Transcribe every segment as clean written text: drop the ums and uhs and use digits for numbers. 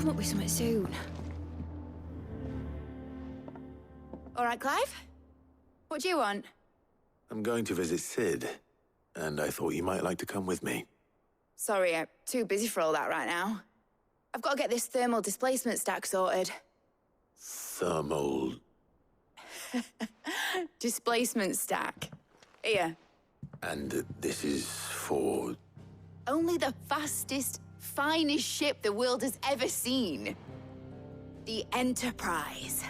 come up with something soon. All right, Clive? What do you want? I'm going to visit Sid, and I thought you might like to come with me. Sorry, I'm too busy for all that right now. I've got to get this thermal displacement stack sorted. Thermal... Displacement stack. Here. And this is for... Only the fastest, finest ship the world has ever seen. The Enterprise.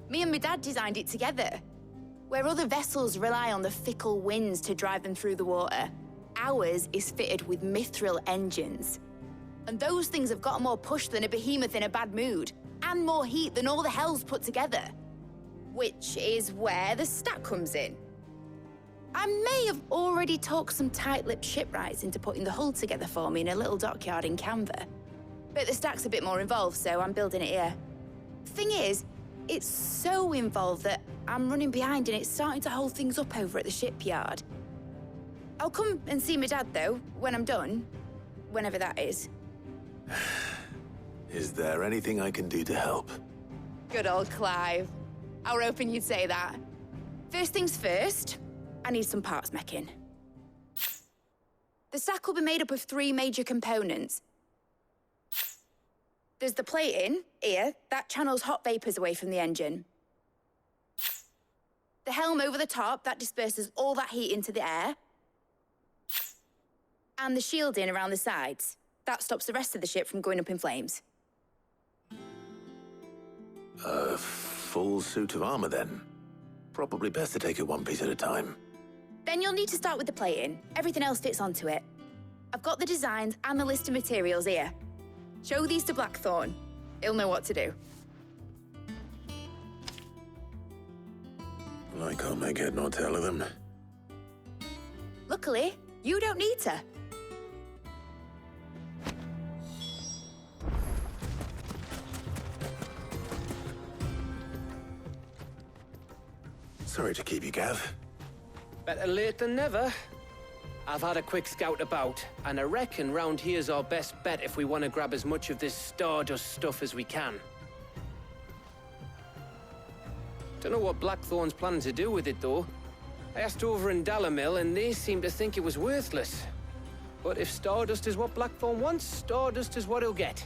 Me and my dad designed it together. Where other vessels rely on the fickle winds to drive them through the water, ours is fitted with mithril engines. And those things have got more push than a behemoth in a bad mood, and more heat than all the hells put together. Which is where the stack comes in. I may have already talked some tight-lipped shipwrights into putting the hull together for me in a little dockyard in Canva. But the stack's a bit more involved, so I'm building it here. Thing is, it's so involved that I'm running behind and it's starting to hold things up over at the shipyard. I'll come and see my dad, though, when I'm done. Whenever that is. Is there anything I can do to help? Good old Clive. I were hoping you'd say that. First things first, I need some parts meching. The stack will be made up of 3 major components. There's the plating, here, that channels hot vapors away from the engine. The helm over the top, that disperses all that heat into the air. And the shielding around the sides, that stops the rest of the ship from going up in flames. A full suit of armor, then? Probably best to take it one piece at a time. Then you'll need to start with the plating. Everything else fits onto it. I've got the designs and the list of materials here. Show these to Blackthorn. He'll know what to do. I can't make head nor tail of them. Luckily, you don't need to. Sorry to keep you, Gav. Better late than never. I've had a quick scout about, and I reckon round here's our best bet if we want to grab as much of this Stardust stuff as we can. Don't know what Blackthorn's planning to do with it, though. I asked over in Dalamil, and they seem to think it was worthless. But if Stardust is what Blackthorn wants, Stardust is what he'll get.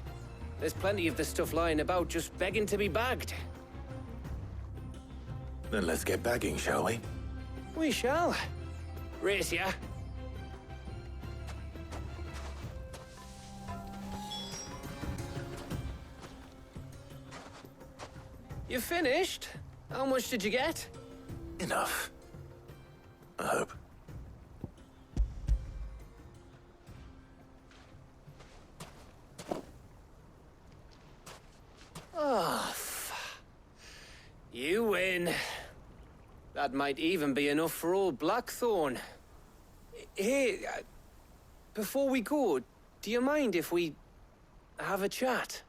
There's plenty of the stuff lying about, just begging to be bagged. Then let's get bagging, shall we? We shall. Race ya. You finished? How much did you get? Enough. I hope. Oh, you win. That might even be enough for old Blackthorn. Hey, before we go, do you mind if we have a chat?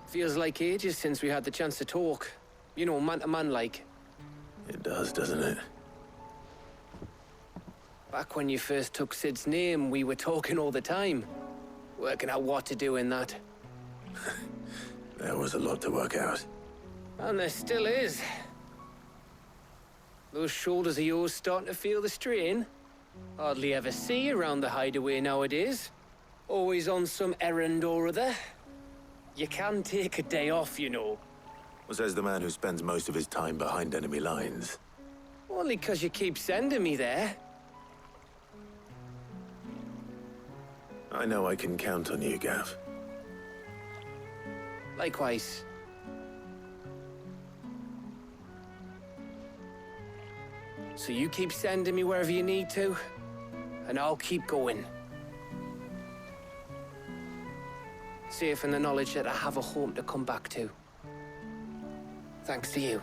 Feels like ages since we had the chance to talk. You know, man to man like. It does, doesn't it? Back when you first took Sid's name, we were talking all the time. Working out what to do in that. There was a lot to work out. And there still is. Those shoulders of yours starting to feel the strain. Hardly ever see you around the hideaway nowadays. Always on some errand or other. You can take a day off, you know. Says the man who spends most of his time behind enemy lines. Only 'cause you keep sending me there. I know I can count on you, Gav. Likewise. So you keep sending me wherever you need to, and I'll keep going. Safe in the knowledge that I have a home to come back to. Thanks to you.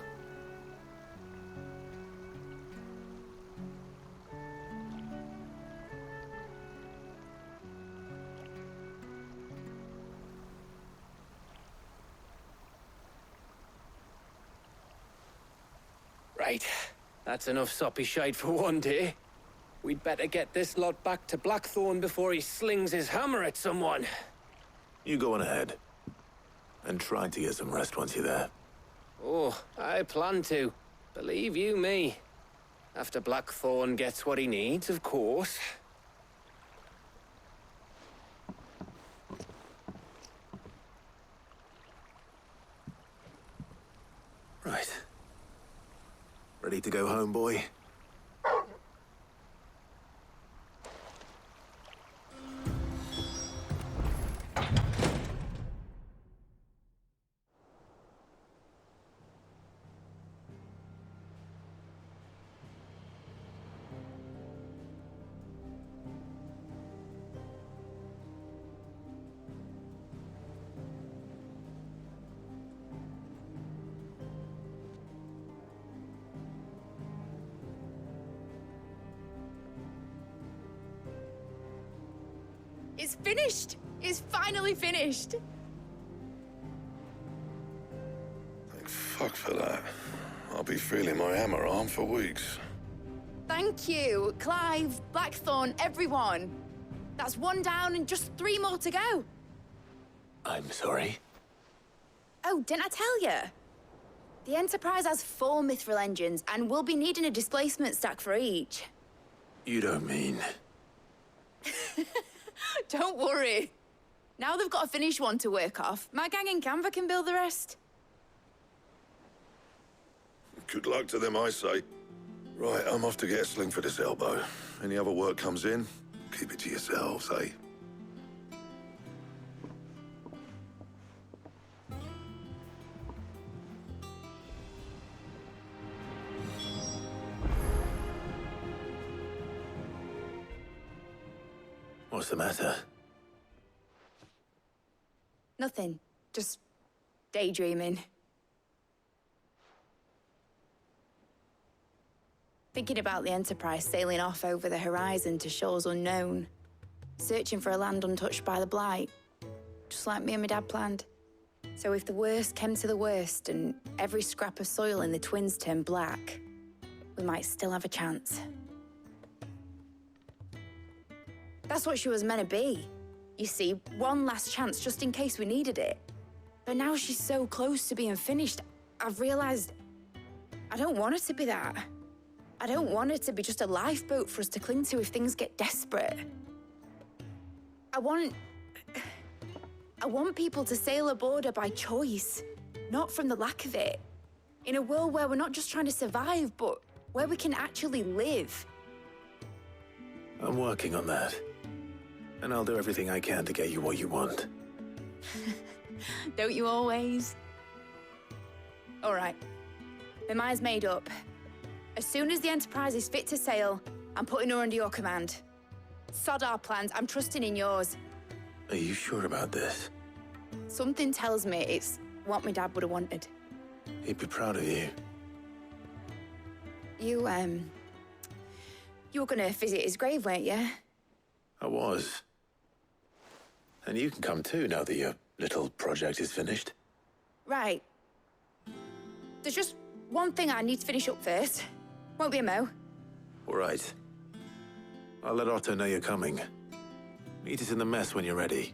Right. That's enough soppy shite for one day. We'd better get this lot back to Blackthorn before he slings his hammer at someone. You go on ahead. And try to get some rest once you're there. Oh, I plan to. Believe you me. After Blackthorn gets what he needs, of course. Right. Ready to go home, boy? It's finished! It's finally finished! Thank fuck for that. I'll be feeling my hammer arm for weeks. Thank you, Clive, Blackthorn, everyone. That's one down and just 3 more to go. I'm sorry. Oh, didn't I tell you? The Enterprise has 4 mithril engines, and we'll be needing a displacement stack for each. You don't mean... Don't worry. Now they've got a finished one to work off. My gang in Canva can build the rest. Good luck to them, I say. Right, I'm off to get a sling for this elbow. Any other work comes in, keep it to yourselves, eh? What's the matter? Nothing. Just daydreaming. Thinking about the Enterprise sailing off over the horizon to shores unknown. Searching for a land untouched by the Blight. Just like me and my dad planned. So if the worst came to the worst and every scrap of soil in the Twins turned black, we might still have a chance. That's what she was meant to be. You see, one last chance just in case we needed it. But now she's so close to being finished, I've realized I don't want her to be that. I don't want her to be just a lifeboat for us to cling to if things get desperate. I want people to sail aboard her by choice, not from the lack of it. In a world where we're not just trying to survive, but where we can actually live. I'm working on that. And I'll do everything I can to get you what you want. Don't you always? All right. My mind's made up. As soon as the Enterprise is fit to sail, I'm putting her under your command. Sod our plans, I'm trusting in yours. Are you sure about this? Something tells me it's what my dad would have wanted. He'd be proud of you. You were gonna visit his grave, weren't you? I was. And you can come too now that your little project is finished. Right. There's just one thing I need to finish up first. Won't be a mo. All right. I'll let Otto know you're coming. Meet us in the mess when you're ready.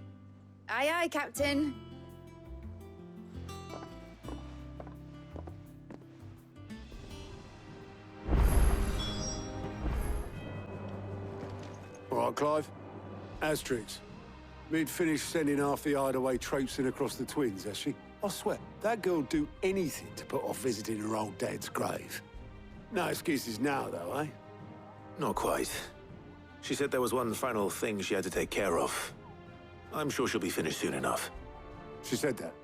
Aye, aye, Captain. All right, Clive. Asterix. Mid finished sending half the hideaway traipsing across the Twins, has she? I swear, that girl'd do anything to put off visiting her old dad's grave. No excuses now, though, eh? Not quite. She said there was one final thing she had to take care of. I'm sure she'll be finished soon enough. She said that,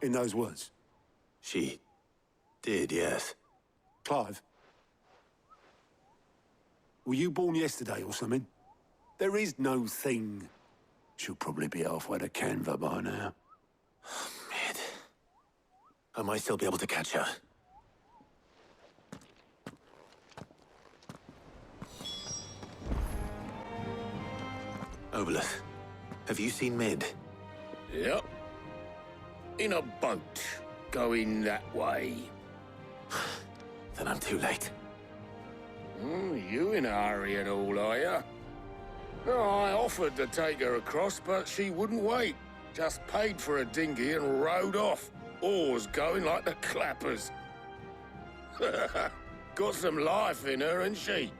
in those words. She did, yes. Clive, were you born yesterday or something? There is no thing. She'll probably be halfway to Canva by now. Mid. I might still be able to catch her. Obolus, have you seen Mid? Yep. In a boat, going that way. then I'm too late. You in a hurry and all, are you? No, I offered to take her across, but she wouldn't wait. Just paid for a dinghy and rowed off. Oars going like the clappers. Got some life in her, ain't she?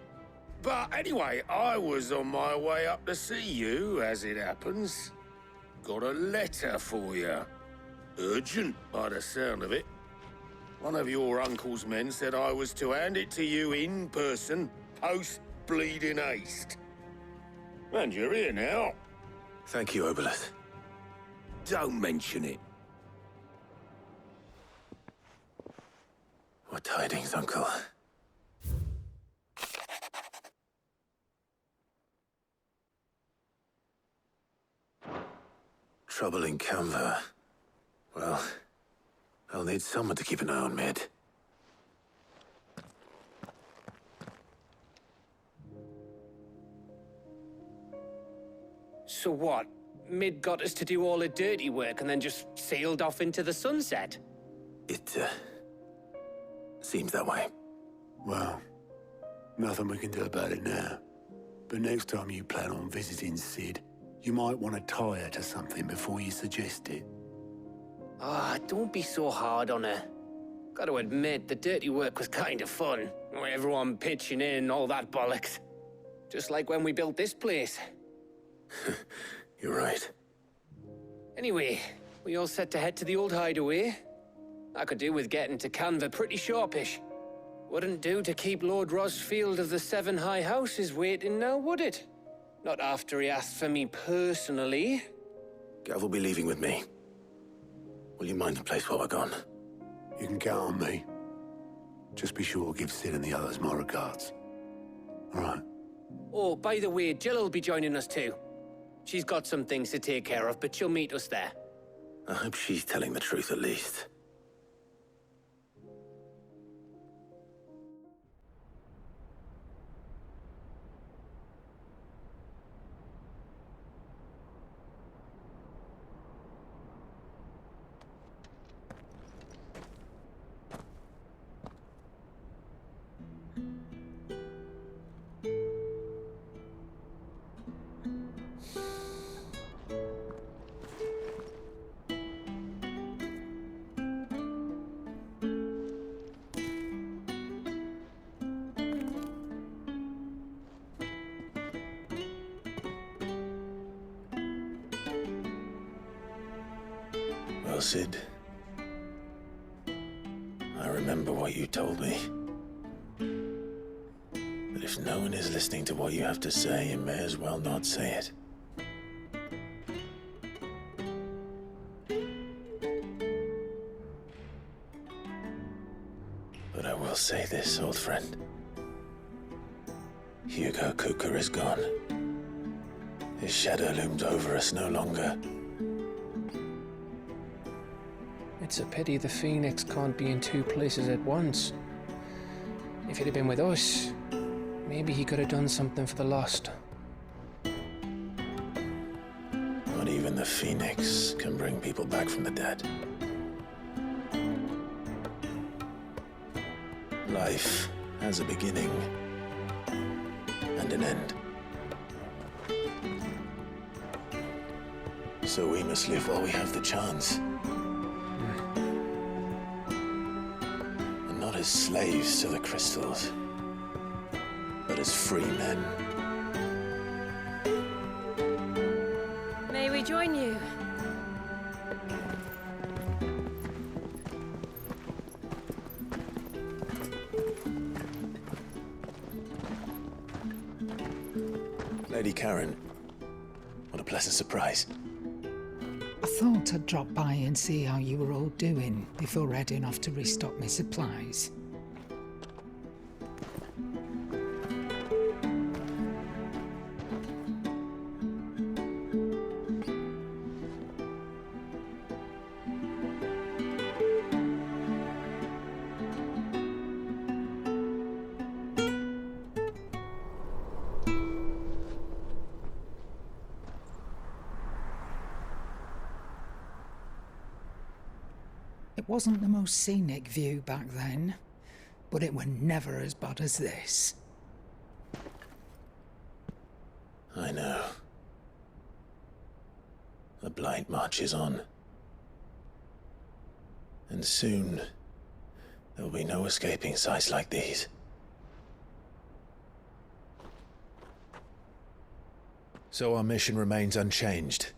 But anyway, I was on my way up to see you, as it happens. Got a letter for you. Urgent, by the sound of it. One of your uncle's men said I was to hand it to you in person, post-bleeding haste. And you're here now. Thank you, Obolus. Don't mention it. What tidings, Uncle? Trouble in Canva. Well, I'll need someone to keep an eye on Mid. So what? Mid got us to do all the dirty work and then just sailed off into the sunset? It, seems that way. Well, nothing we can do about it now. But next time you plan on visiting Sid, you might want to tie her to something before you suggest it. Ah, don't be so hard on her. Got to admit, the dirty work was kind of fun. Everyone pitching in, all that bollocks. Just like when we built this place. You're right. Anyway, we all set to head to the old hideaway. I could do with getting to Canva pretty sharpish. Wouldn't do to keep Lord Rosfield of the Seven High Houses waiting now, would it? Not after he asked for me personally. Gav will be leaving with me. Will you mind the place while we're gone? You can count on me. Just be sure to give Sid and the others my regards. All right. Oh, by the way, Jill will be joining us too. She's got some things to take care of, but she'll meet us there. I hope she's telling the truth at least. Well, Sid, I remember what you told me. But if no one is listening to what you have to say, you may as well not say it. But I will say this, old friend. Hugo Kuka is gone. His shadow looms over us no longer. It's a pity the Phoenix can't be in two places at once. If he'd have been with us, maybe he could have done something for the lost. Not even the Phoenix can bring people back from the dead. Life has a beginning and an end. So we must live while we have the chance. And not as slaves to the crystals, but as free men. May we join you? Lady Karen, what a pleasant surprise. I thought I'd drop by and see how you were all doing before heading off to restock my supplies. It wasn't the most scenic view back then, but it were never as bad as this. I know. The Blight marches on. And soon, there'll be no escaping sights like these. So our mission remains unchanged.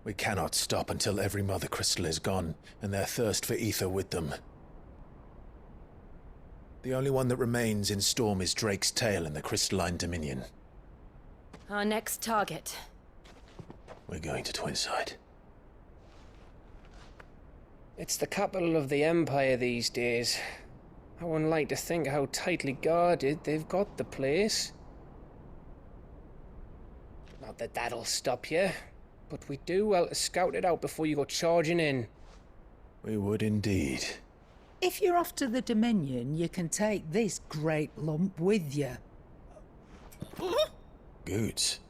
We cannot stop until every Mother Crystal is gone, and their thirst for ether with them. The only one that remains in Storm is Drake's tail in the Crystalline Dominion. Our next target. We're going to Twinside. It's the capital of the Empire these days. I wouldn't like to think how tightly guarded they've got the place. Not that that'll stop you, but we do well to scout it out before you go charging in. We would indeed. If you're off to the Dominion, you can take this great lump with you. Goods.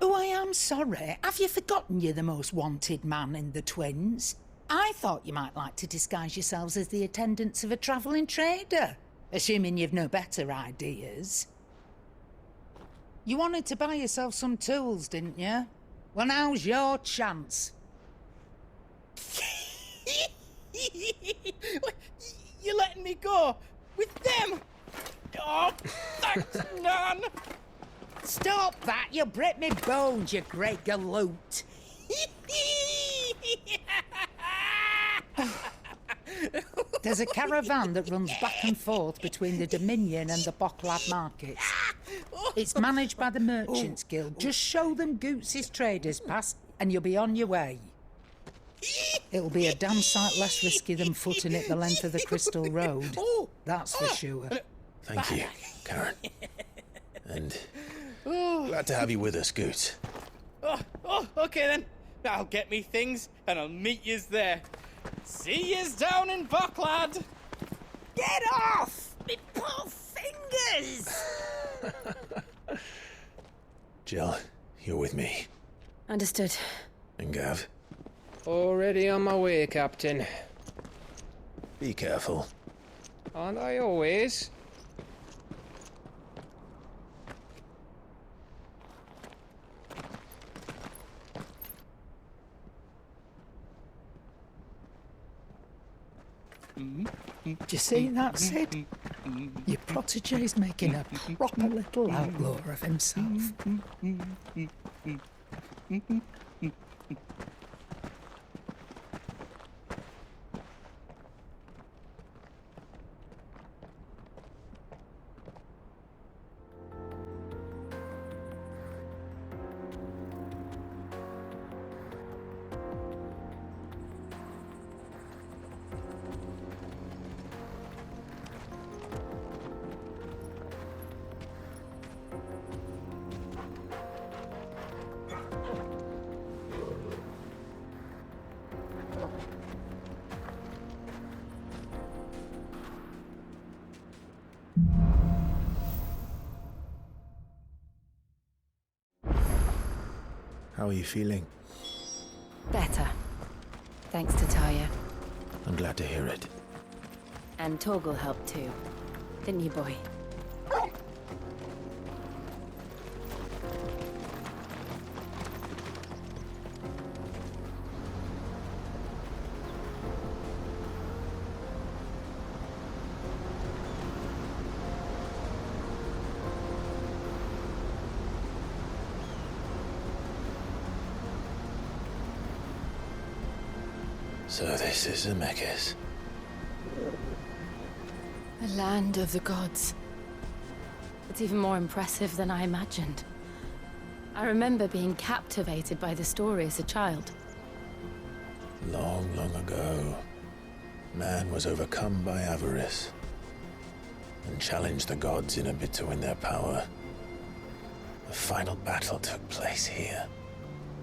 Oh, I am sorry. Have you forgotten you're the most wanted man in the Twins? I thought you might like to disguise yourselves as the attendants of a travelling trader, assuming you've no better ideas. You wanted to buy yourself some tools, didn't you? Well, now's your chance. You're letting me go with them? Oh, thanks, Nan. Stop that! You'll break me bones, you great galoot. There's a caravan that runs back and forth between the Dominion and the Bocklad markets. It's managed by the Merchants Guild. Just show them Goots' traders pass and you'll be on your way. It'll be a damn sight less risky than footing it the length of the Crystal Road. That's for sure. Thank you, Karen. And glad to have you with us, Goots. Okay then. I'll get me things and I'll meet yous there. See yous down in Bocklad. Get off! Me poor fingers! Jill, you're with me. Understood. And Gav, Already on my way, Captain. be careful. Aren't I always? Do you see that, Sid? Your protege's making a proper little outlaw of himself. How are you feeling? Better. Thanks to Taya. I'm glad to hear it. And Torgal helped too. Didn't you, boy? So this is Zemeckis. The land of the gods. It's even more impressive than I imagined. I remember being captivated by the story as a child. Long, long ago, man was overcome by avarice and challenged the gods in a bid to win their power. The final battle took place here,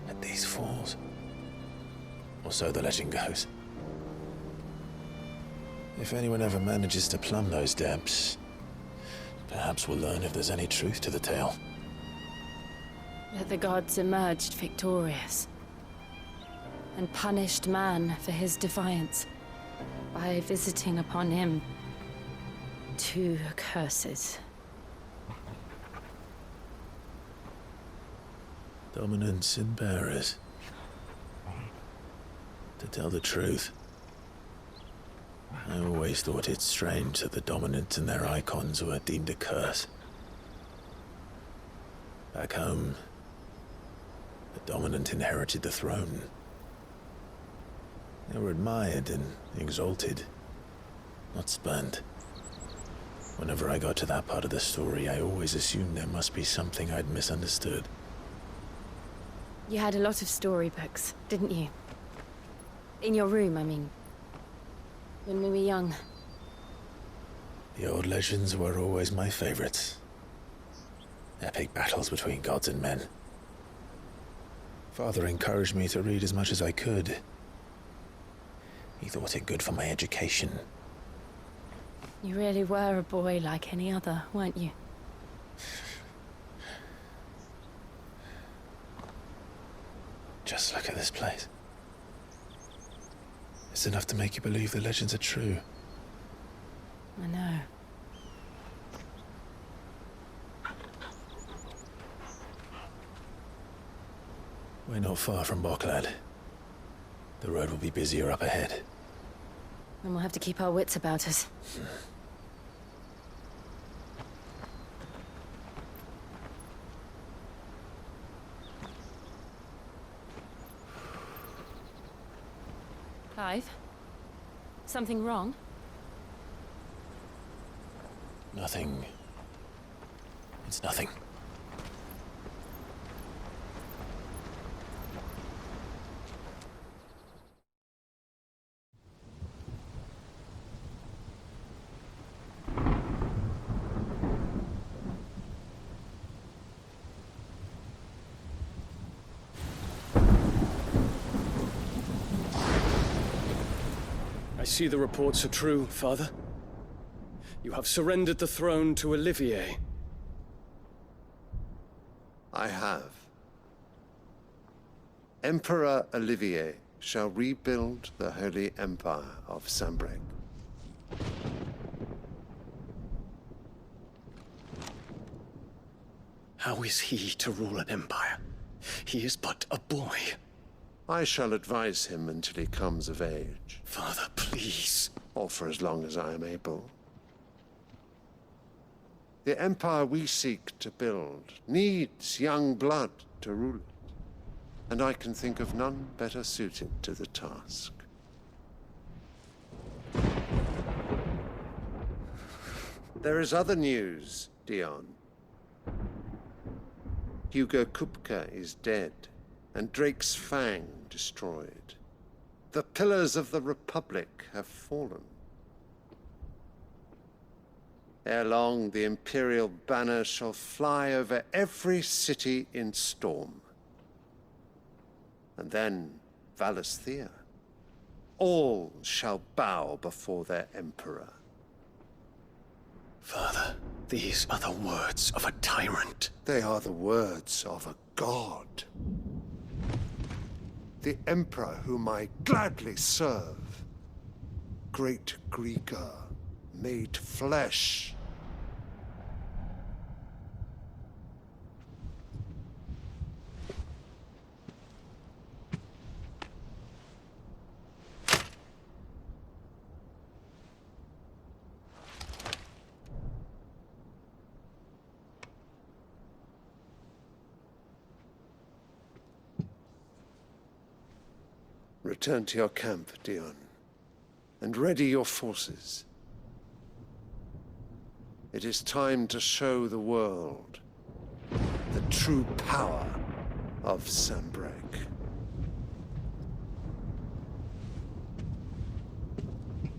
at these falls. Or so the legend goes. If anyone ever manages to plumb those depths, perhaps we'll learn if there's any truth to the tale. That the gods emerged victorious and punished man for his defiance. by visiting upon him 2 curses. Dominants and bearers. To tell the truth, I always thought it strange that the dominants and their icons were deemed a curse. Back home, the dominant inherited the throne. They were admired and exalted, not spurned. Whenever I got to that part of the story, I always assumed there must be something I'd misunderstood. You had a lot of storybooks, didn't you? In your room, I mean. When we were young. The old legends were always my favorites. Epic battles between gods and men. Father encouraged me to read as much as I could. He thought it good for my education. You really were a boy like any other, weren't you? Just look at this place. It's enough to make you believe the legends are true. I know. We're not far from Boklad. The road will be busier up ahead. And we'll have to keep our wits about us. Clive? Something wrong? Nothing. It's nothing. I see the reports are true, Father. You have surrendered the throne to Olivier. I have. Emperor Olivier shall rebuild the Holy Empire of Sanbreque. How is he to rule an empire? He is but a boy. I shall advise him until he comes of age. Father, please. Or for as long as I am able. The empire we seek to build needs young blood to rule it, and I can think of none better suited to the task. There is other news, Dion. Hugo Kupka is dead, and Drake's Fang destroyed. The pillars of the Republic have fallen. Ere long, the Imperial banner shall fly over every city in Storm. And then, Valisthea. All shall bow before their Emperor. Father, these are the words of a tyrant. They are the words of a god. The Emperor whom I gladly serve. Great Greeker, made flesh. Return to your camp, Dion, and ready your forces. It is time to show the world the true power of Sanbreque.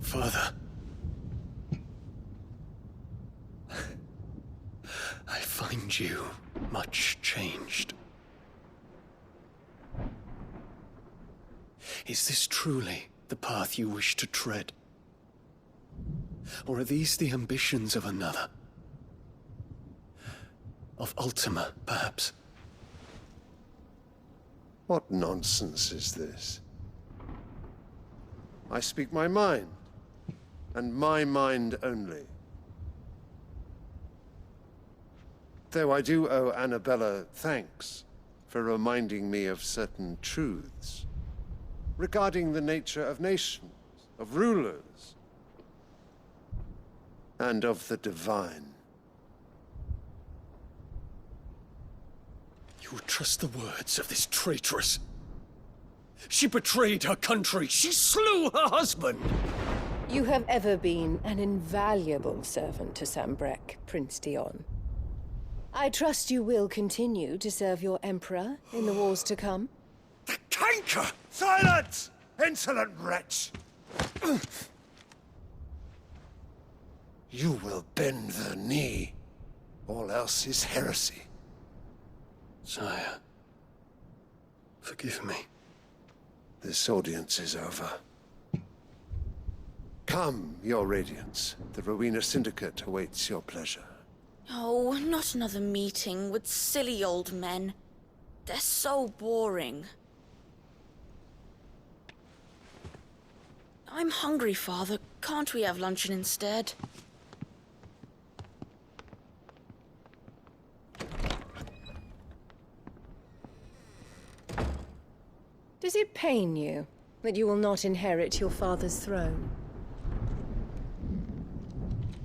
Father. I find you much changed. Is this truly the path you wish to tread? Or are these the ambitions of another? Of Ultima, perhaps? What nonsense is this? I speak my mind, and my mind only. Though I do owe Annabella thanks for reminding me of certain truths regarding the nature of nations, of rulers, and of the divine. You would trust the words of this traitress? She betrayed her country. She slew her husband. You have ever been an invaluable servant to Sambrek, Prince Dion. I trust you will continue to serve your Emperor in the wars to come. The canker! Silence! Insolent wretch! You will bend the knee. All else is heresy. Sire, forgive me. This audience is over. Come, your Radiance. The Rowena Syndicate awaits your pleasure. Oh, not another meeting with silly old men. They're so boring. I'm hungry, Father. Can't we have luncheon instead? Does it pain you that you will not inherit your father's throne?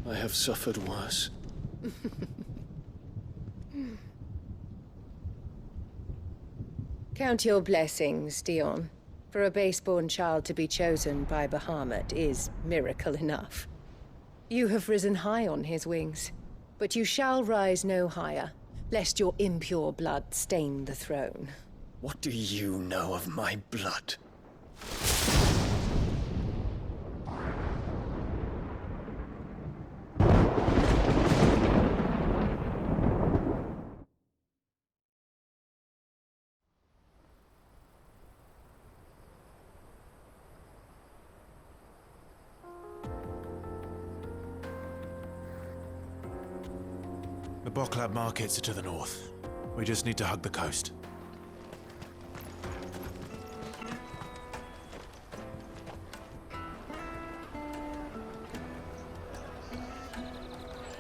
I have suffered worse. Count your blessings, Dion. For a base-born child to be chosen by Bahamut is miracle enough. You have risen high on his wings, but you shall rise no higher, lest your impure blood stain the throne. What do you know of my blood? The Boklab markets are to the north. We just need to hug the coast.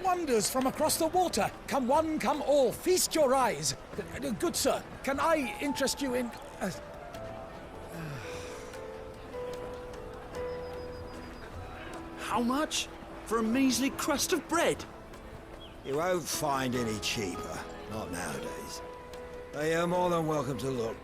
Wonders from across the water. Come one, come all. Feast your eyes. Good sir, can I interest you in... How much? For a measly crust of bread? You won't find any cheaper. Not nowadays. But you're more than welcome to look.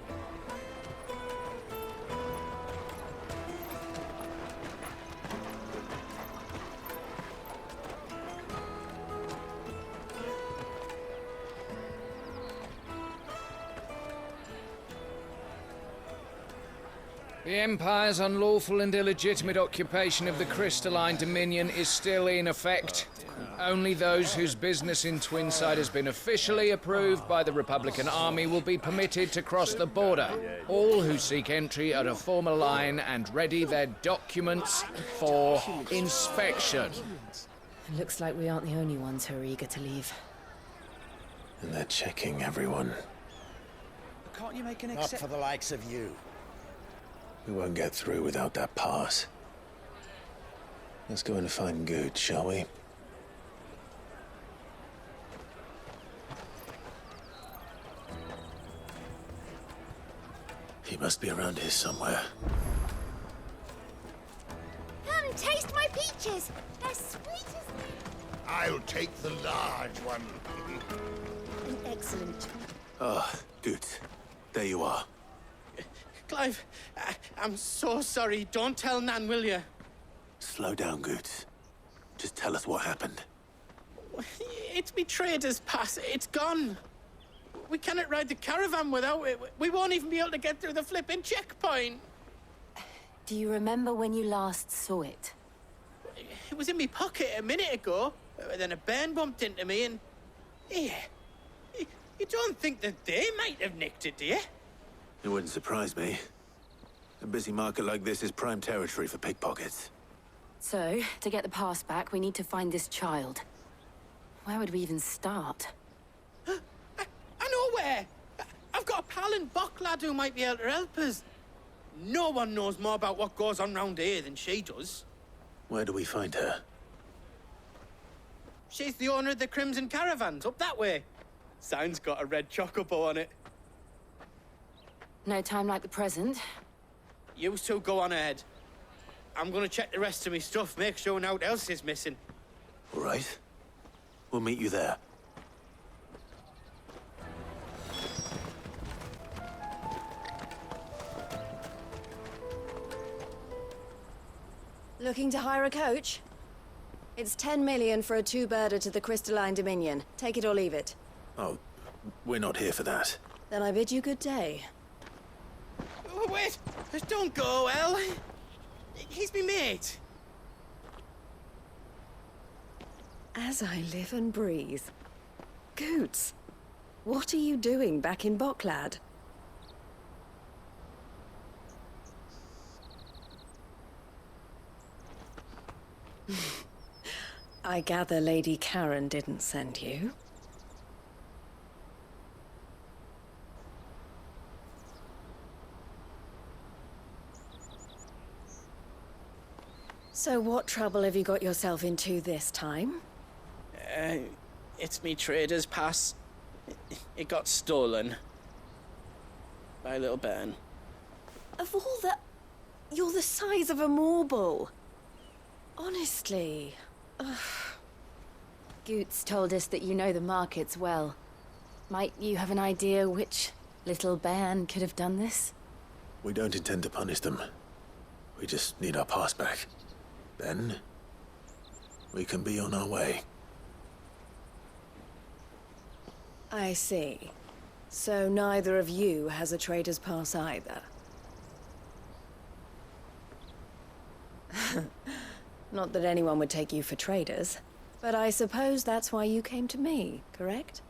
The Empire's unlawful and illegitimate occupation of the Crystalline Dominion is still in effect. Only those whose business in Twinside has been officially approved by the Republican Army will be permitted to cross the border. All who seek entry are to form a line and ready their documents for inspection. It looks like we aren't the only ones who are eager to leave. And they're checking everyone. Can't you make an Not for the likes of you. We won't get through without that pass. Let's go and find Good, shall we? He must be around here somewhere. Come and taste my peaches. They're sweet as... I'll take the large one. Excellent. Ah, Good. There you are. Clive, I'm so sorry. Don't tell Nan, will you? Slow down, Good. Just tell us what happened. It's me trader's pass. It's gone. We cannot ride the caravan without it. We won't even be able to get through the flipping checkpoint. Do you remember when you last saw it? It was in my pocket a minute ago. Then a bairn bumped into me and... Yeah. You don't think that they might have nicked it, do you? It wouldn't surprise me. A busy market like this is prime territory for pickpockets. So, to get the pass back, we need to find this child. Where would we even start? I know where! I've got a pal in Boklad who might be able to help us. No one knows more about what goes on round here than she does. Where do we find her? She's the owner of the Crimson Caravans, up that way. Sign's got a red chocobo on it. No time like the present. You two go on ahead. I'm gonna check the rest of my stuff, make sure naught else is missing. All right. We'll meet you there. Looking to hire a coach? It's 10 million for a two-birder to the Crystalline Dominion. Take it or leave it. Oh, we're not here for that. Then I bid you good day. Oh, wait! Don't go, El. He's me mate. As I live and breathe. Goots, what are you doing back in Bocklad? I gather Lady Karen didn't send you. So what trouble have you got yourself into this time? It's me trader's pass. It got stolen. By a little bairn. Of all the... You're the size of a marble. Honestly. Ugh. Goots told us that you know the markets well. Might you have an idea which little bairn could have done this? We don't intend to punish them. We just need our pass back. Then, we can be on our way. I see. So neither of you has a trader's pass either. Not that anyone would take you for traders, but I suppose that's why you came to me, correct?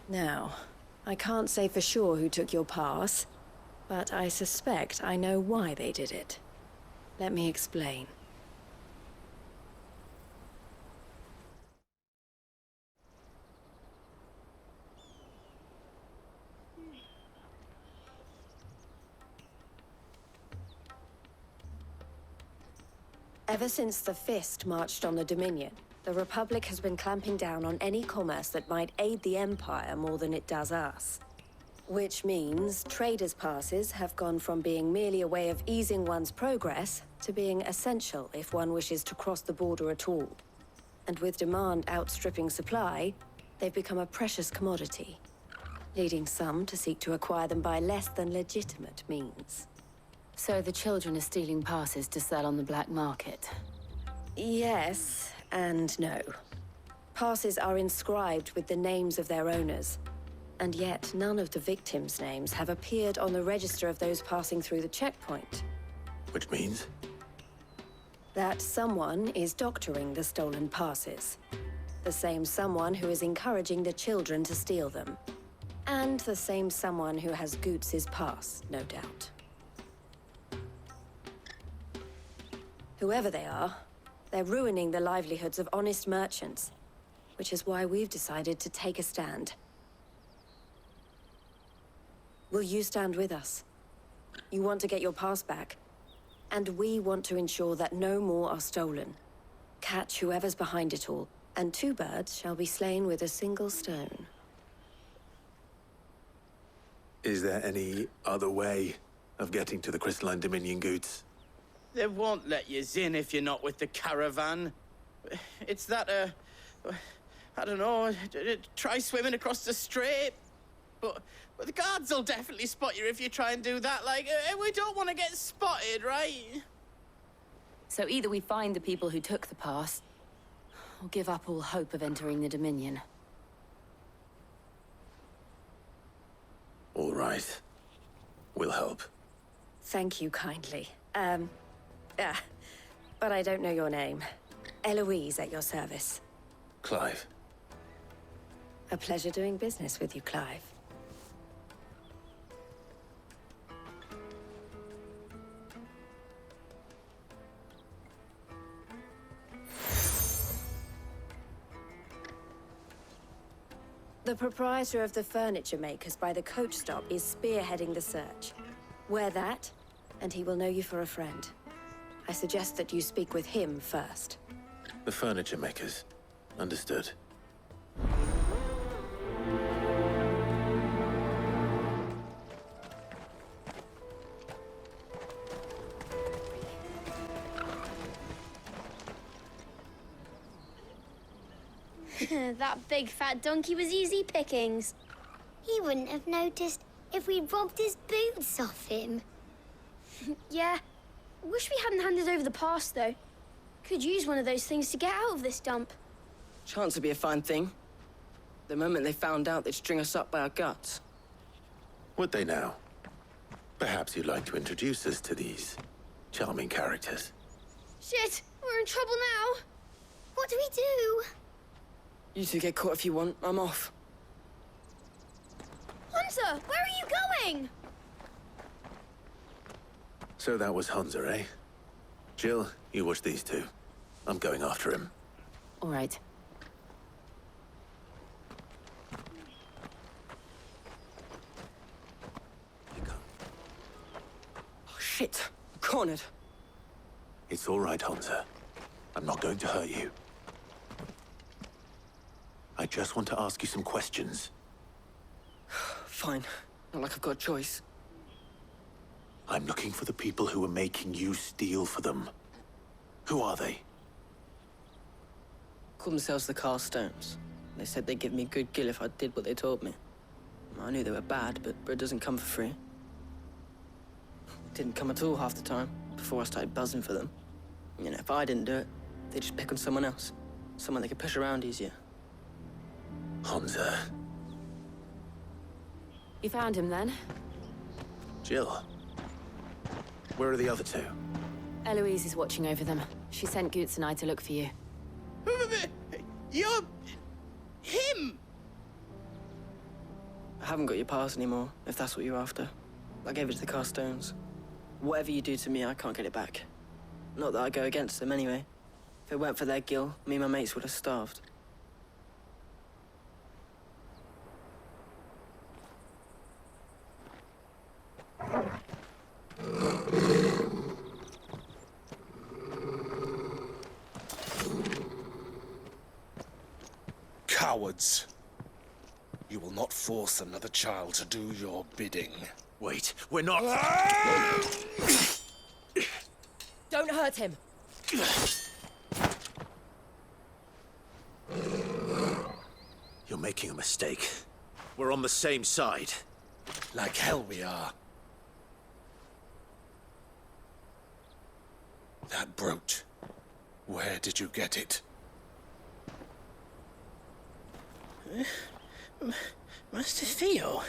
Now, I can't say for sure who took your pass, but I suspect I know why they did it. Let me explain. Ever since the Fist marched on the Dominion, the Republic has been clamping down on any commerce that might aid the Empire more than it does us. Which means traders' passes have gone from being merely a way of easing one's progress to being essential if one wishes to cross the border at all. And with demand outstripping supply, they've become a precious commodity, leading some to seek to acquire them by less than legitimate means. So the children are stealing passes to sell on the black market? Yes and no. Passes are inscribed with the names of their owners, and yet none of the victims' names have appeared on the register of those passing through the checkpoint. Which means? That someone is doctoring the stolen passes. The same someone who is encouraging the children to steal them. And the same someone who has Goots' pass, no doubt. Whoever they are, they're ruining the livelihoods of honest merchants, which is why we've decided to take a stand. Will you stand with us? You want to get your pass back, and we want to ensure that no more are stolen. Catch whoever's behind it all, and two birds shall be slain with a single stone. Is there any other way of getting to the Crystalline Dominion, Goots? They won't let you in if you're not with the caravan. It's that, I don't know, try swimming across the strait. But the guards will definitely spot you if you try and do that. Like, we don't want to get spotted, right? So either we find the people who took the pass, or give up all hope of entering the Dominion. All right. We'll help. Thank you kindly. But I don't know your name. Eloise at your service. Clive. A pleasure doing business with you, Clive. The The proprietor of the furniture makers by the coach stop is spearheading the search. Wear that, and he will know you for a friend. I suggest that you speak with him first. The furniture makers. Understood. That big fat donkey was easy pickings. He wouldn't have noticed if we'd robbed his boots off him. Yeah. Wish we hadn't handed over the pass, though. Could use one of those things to get out of this dump. Chance would be a fine thing. The moment they found out, they'd string us up by our guts. Would they now? Perhaps you'd like to introduce us to these charming characters. Shit, we're in trouble now. What do we do? You two get caught if you want. I'm off. Hunter, where are you going? So that was Hunter, eh? Jill, you watch these two. I'm going after him. All right. Oh, shit. I'm cornered. It's all right, Hunter. I'm not going to hurt you. I just want to ask you some questions. Fine. Not like I've got a choice. I'm looking for the people who are making you steal for them. Who are they? Call themselves the Carstones. They said they'd give me good gill if I did what they told me. I knew they were bad, but bread doesn't come for free. Didn't come at all half the time, before I started buzzing for them. You know, if I didn't do it, they'd just pick on someone else. Someone they could push around easier. Hunter. You found him then? Jill. Where are the other two? Eloise is watching over them. She sent Goots and I to look for you. You're... him! I haven't got your pass anymore, if that's what you're after. I gave it to the Carstones. Whatever you do to me, I can't get it back. Not that I go against them anyway. If it weren't for their gill, me and my mates would have starved. Cowards. You will not force another child to do your bidding. Wait, we're not... Don't hurt him. You're making a mistake. We're on the same side. Like hell we are. That brooch. Where did you get it? Master Theo.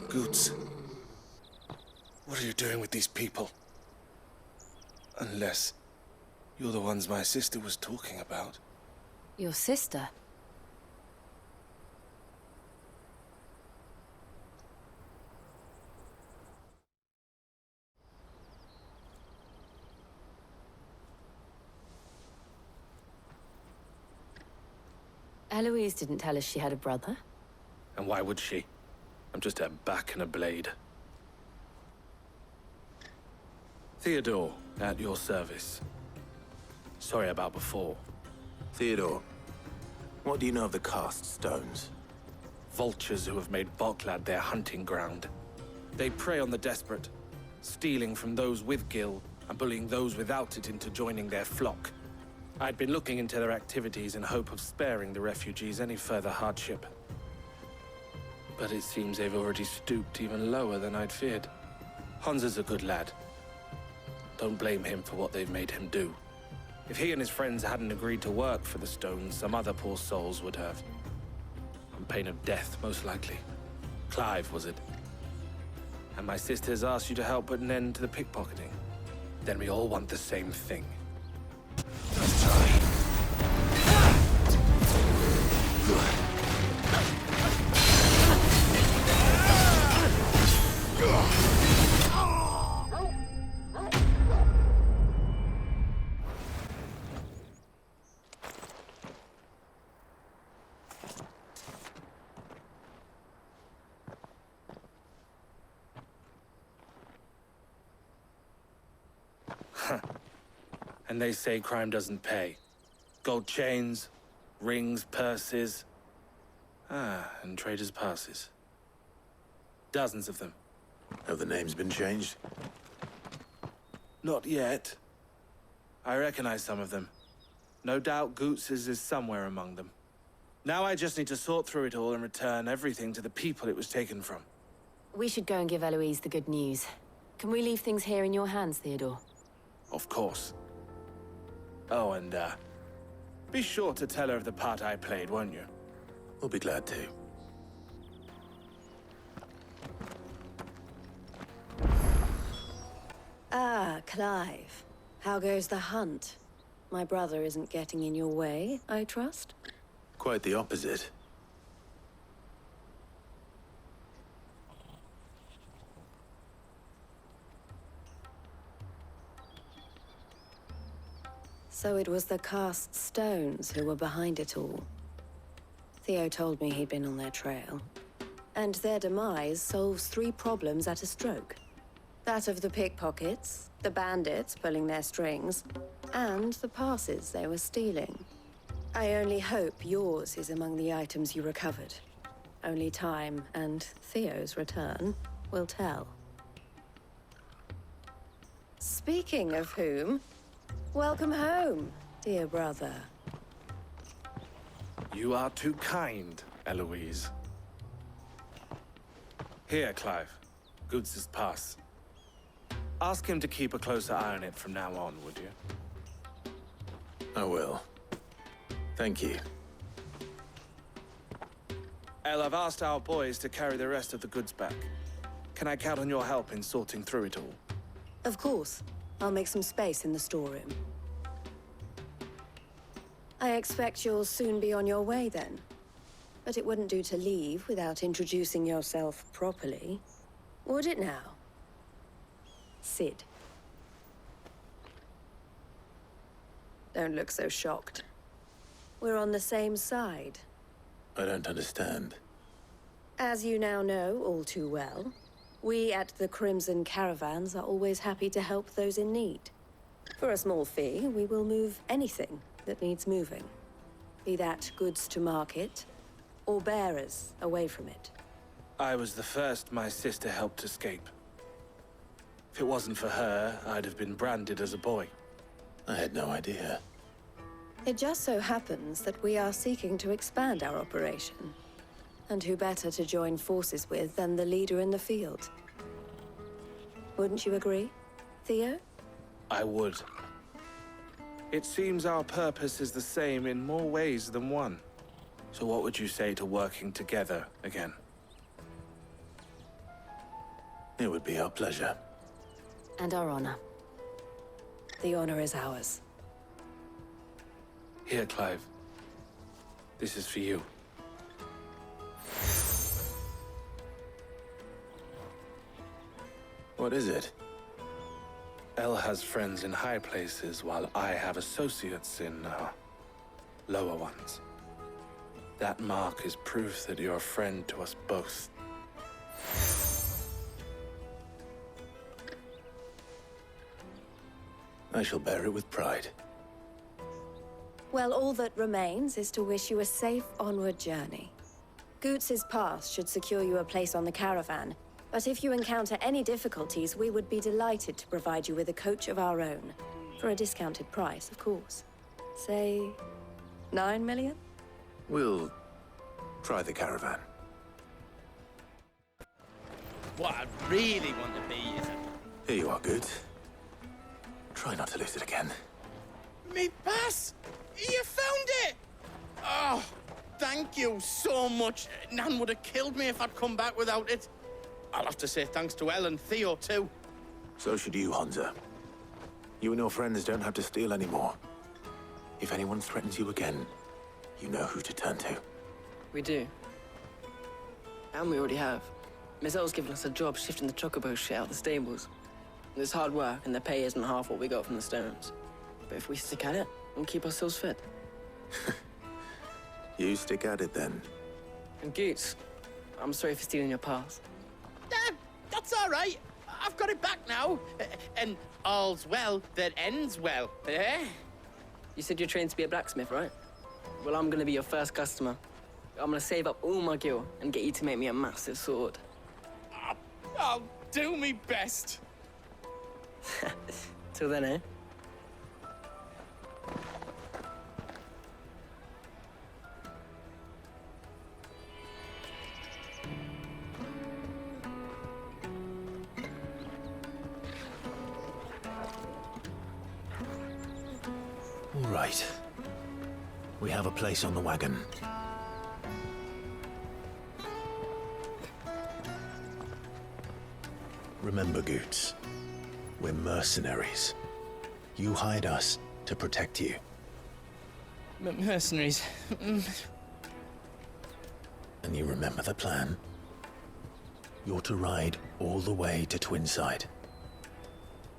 Goots. What are you doing with these people? Unless you're the ones my sister was talking about. Your sister? Eloise didn't tell us she had a brother. And why would she? I'm just a back and a blade. Theodore, at your service. Sorry about before. Theodore, what do you know of the cast stones? Vultures who have made Boklad their hunting ground. They prey on the desperate, stealing from those with gill and bullying those without it into joining their flock. I'd been looking into their activities in hope of sparing the refugees any further hardship. But it seems they've already stooped even lower than I'd feared. Hunter's a good lad. Don't blame him for what they've made him do. If he and his friends hadn't agreed to work for the stones, some other poor souls would have. On pain of death, most likely. Clive, was it? And my sisters asked you to help put an end to the pickpocketing. Then we all want the same thing. Let's try. And they say crime doesn't pay. Gold chains, rings, purses. And traders' passes. Dozens of them. Have the names been changed? Not yet. I recognize some of them. No doubt Goots's is somewhere among them. Now I just need to sort through it all and return everything to the people it was taken from. We should go and give Eloise the good news. Can we leave things here in your hands, Theodore? Of course. Oh, and, be sure to tell her of the part I played, won't you? We'll be glad to. Ah, Clive. How goes the hunt? My brother isn't getting in your way, I trust? Quite the opposite. So it was the cast stones who were behind it all. Theo told me he'd been on their trail. And their demise solves 3 problems at a stroke. That of the pickpockets, the bandits pulling their strings, and the passes they were stealing. I only hope yours is among the items you recovered. Only time and Theo's return will tell. Speaking of whom, welcome home, dear brother. You are too kind, Eloise. Here, Clive. Goots's pass. Ask him to keep a closer eye on it from now on, would you? I will. Thank you. El, I've asked our boys to carry the rest of the goods back. Can I count on your help in sorting through it all? Of course. I'll make some space in the storeroom. I expect you'll soon be on your way then. But it wouldn't do to leave without introducing yourself properly. Would it now? Sid. Don't look so shocked. We're on the same side. I don't understand. As you now know all too well, we at the Crimson Caravans are always happy to help those in need. For a small fee, we will move anything that needs moving. Be that goods to market, or bearers away from it. I was the first my sister helped escape. If it wasn't for her, I'd have been branded as a boy. I had no idea. It just so happens that we are seeking to expand our operation. And who better to join forces with than the leader in the field? Wouldn't you agree, Theo? I would. It seems our purpose is the same in more ways than one. So what would you say to working together again? It would be our pleasure. And our honor. The honor is ours. Here, Clive. This is for you. What is it? El has friends in high places, while I have associates in, lower ones. That mark is proof that you're a friend to us both. I shall bear it with pride. Well, all that remains is to wish you a safe onward journey. Goots's pass should secure you a place on the caravan, but if you encounter any difficulties, we would be delighted to provide you with a coach of our own. For a discounted price, of course. Say, 9 million? We'll try the caravan. What I really want to be is Here you are, Good. Try not to lose it again. Me pass! You found it! Oh, thank you so much. Nan would have killed me if I'd come back without it. I'll have to say thanks to Elle and Theo, too. So should you, Hansa. You and your friends don't have to steal anymore. If anyone threatens you again, you know who to turn to. We do. And we already have. Miss Elle's given us a job shifting the chocobo shit out the stables. It's hard work, and the pay isn't half what we got from the stones. But if we stick at it, we'll keep ourselves fit. You stick at it, then. And Goots, I'm sorry for stealing your pass. That's all right. I've got it back now. And all's well that ends well, eh? You said you're trained to be a blacksmith, right? Well, I'm gonna be your first customer. I'm gonna save up all my gil and get you to make me a massive sword. I'll do me best. Till then, eh? All right. We have a place on the wagon. Remember, Goots, we're mercenaries. You hired us to protect you. Mercenaries. And you remember the plan? You're to ride all the way to Twinside.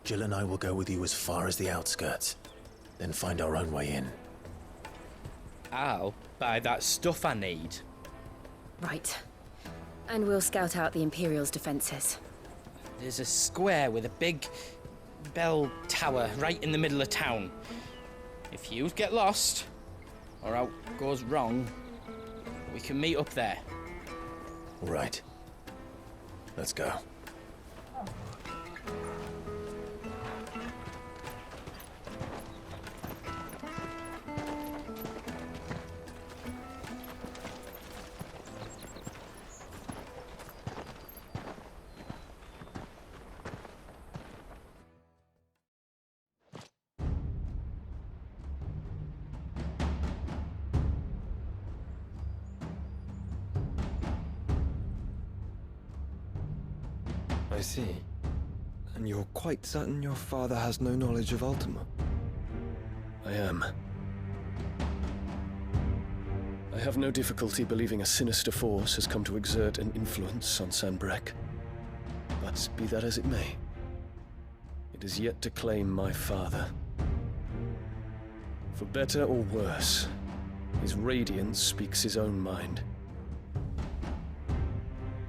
Jill and I will go with you as far as the outskirts, then find our own way in. I'll buy that stuff I need. Right. And we'll scout out the Imperial's defenses. There's a square with a big bell tower right in the middle of town. If you get lost, or out goes wrong, we can meet up there. All right. Let's go. I see. And you're quite certain your father has no knowledge of Ultima? I am. I have no difficulty believing a sinister force has come to exert an influence on Sanbreque. But be that as it may, it is yet to claim my father. For better or worse, his radiance speaks his own mind.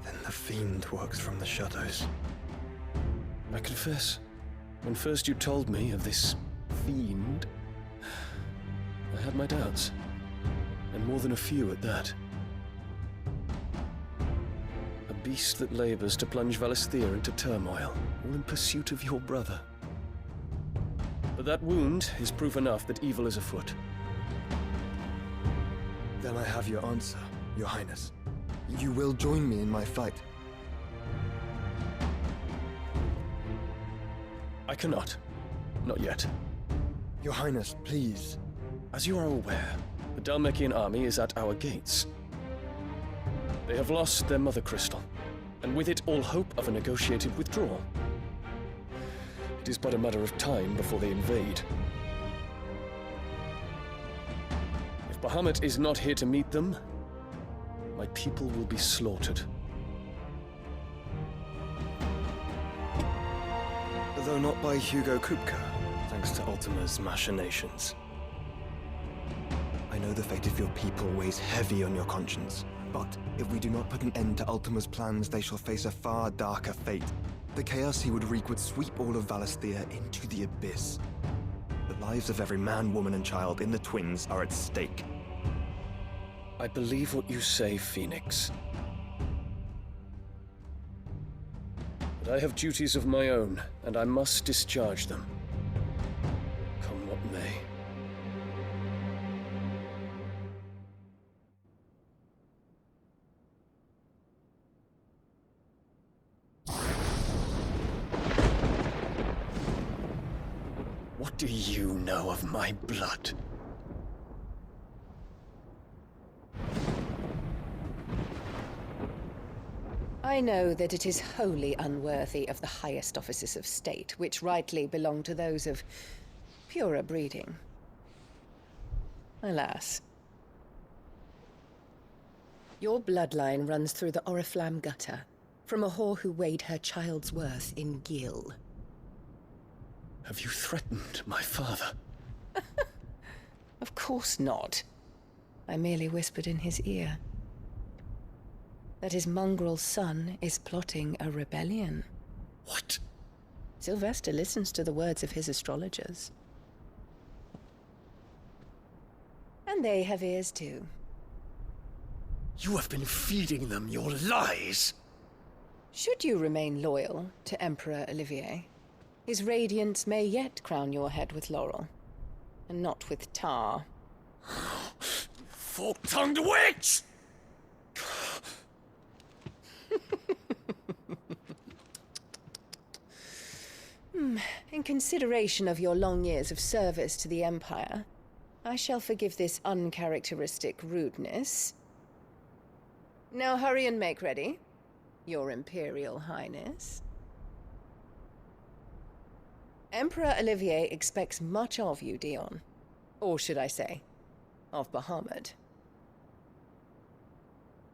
Then the fiend works from the shadows. I confess, when first you told me of this fiend, I had my doubts, and more than a few at that. A beast that labors to plunge Valisthea into turmoil, all in pursuit of your brother. But that wound is proof enough that evil is afoot. Then I have your answer, Your Highness. You will join me in my fight. I cannot. Not yet. Your Highness, please. As you are aware, the Dhalmekian army is at our gates. They have lost their mother crystal, and with it all hope of a negotiated withdrawal. It is but a matter of time before they invade. If Bahamut is not here to meet them, my people will be slaughtered. Though not by Hugo Kupka, thanks to Ultima's machinations. I know the fate of your people weighs heavy on your conscience, but if we do not put an end to Ultima's plans, they shall face a far darker fate. The chaos he would wreak would sweep all of Valisthea into the abyss. The lives of every man, woman, and child in the Twins are at stake. I believe what you say, Phoenix. But I have duties of my own, and I must discharge them. Come what may. What do you know of my blood? I know that it is wholly unworthy of the highest offices of state, which rightly belong to those of purer breeding. Alas. Your bloodline runs through the Oriflamme gutter, from a whore who weighed her child's worth in gil. Have you threatened my father? Of course not. I merely whispered in his ear that his mongrel son is plotting a rebellion. What? Sylvester listens to the words of his astrologers. And they have ears too. You have been feeding them your lies! Should you remain loyal to Emperor Olivier, his radiance may yet crown your head with laurel, and not with tar. Fork-tongued witch! In consideration of your long years of service to the Empire, I shall forgive this uncharacteristic rudeness. Now hurry and make ready, Your Imperial Highness. Emperor Olivier expects much of you, Dion. Or should I say, of Bahamut.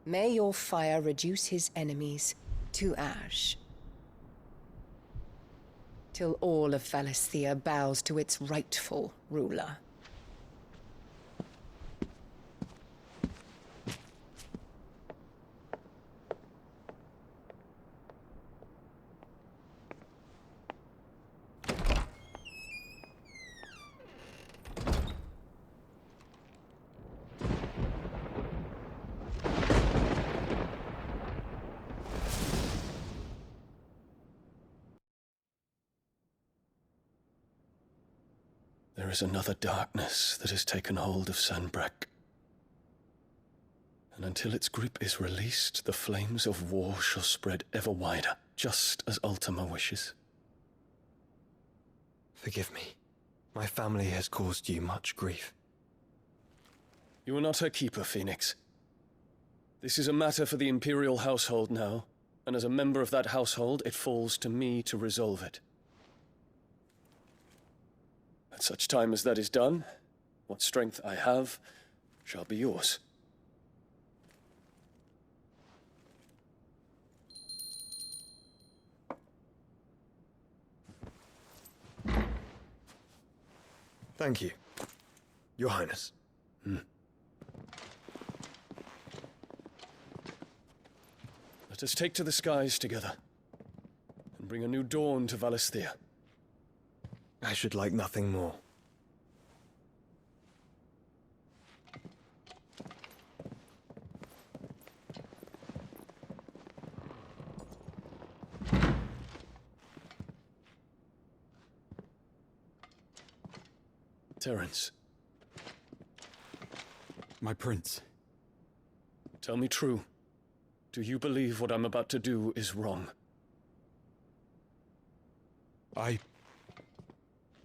May your fire reduce his enemies to ash, till all of Valisthea bows to its rightful ruler. There is another darkness that has taken hold of Sanbreque. And until its grip is released, the flames of war shall spread ever wider, just as Ultima wishes. Forgive me. My family has caused you much grief. You are not her keeper, Phoenix. This is a matter for the Imperial household now, and as a member of that household, it falls to me to resolve it. At such time as that is done, what strength I have shall be yours. Thank you, Your Highness. Let us take to the skies together, and bring a new dawn to Valisthea. I should like nothing more. Terence. My prince. Tell me true. Do you believe what I'm about to do is wrong?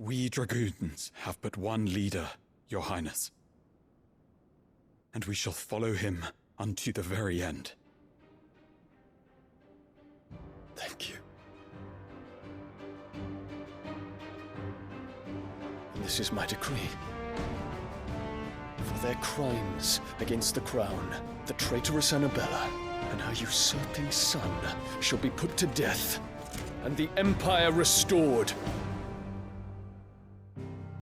We dragoons have but one leader, Your Highness. And we shall follow him unto the very end. Thank you. And this is my decree. For their crimes against the crown, the traitorous Annabella and her usurping son shall be put to death, and the Empire restored.